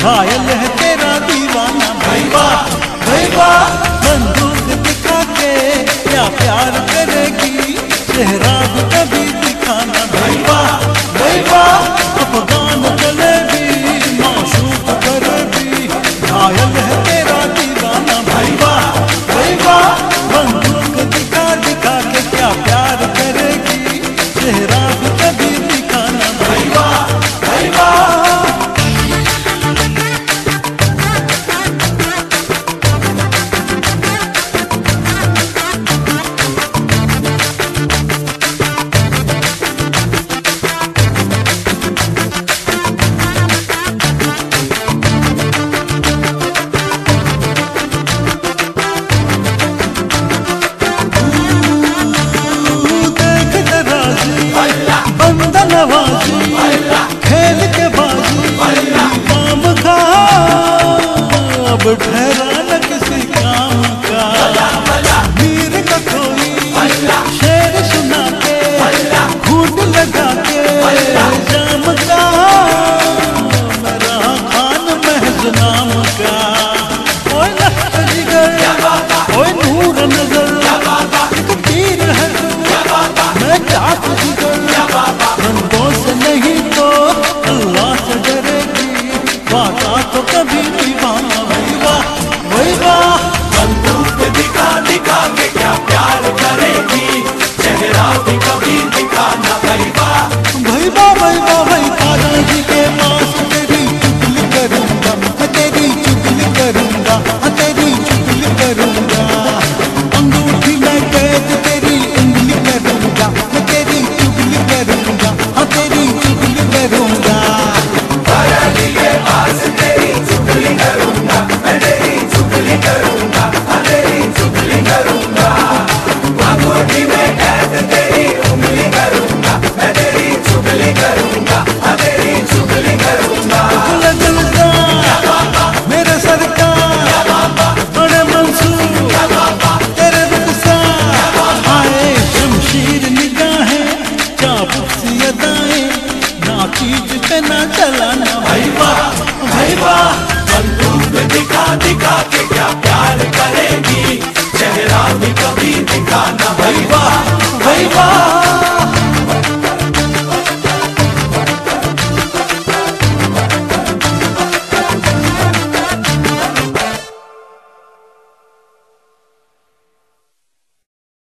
घायल है तेरा दीवाना भैया भैया। बंदूक दिखा के क्या प्यार करेगी, चेहरा भी कभी दिखाना भैया भैया। अफगान जलेबी माशूक करेगी, घायल है तेरा दीवाना भैया भैया। बंदूक दिखा दिखा के क्या प्यार करेगी, चेहरा भी कभी दिखाना भैया भैया। खेल के बाजी काम का, अब ठहरा न किसी काम का। वीर का कोई शेर सुना के, घूट लगा के जाम का, मेरा खान महज नाम का। ओए लश्कर जिगर ओए नूर नजर, एक तीर है तू मैं चाक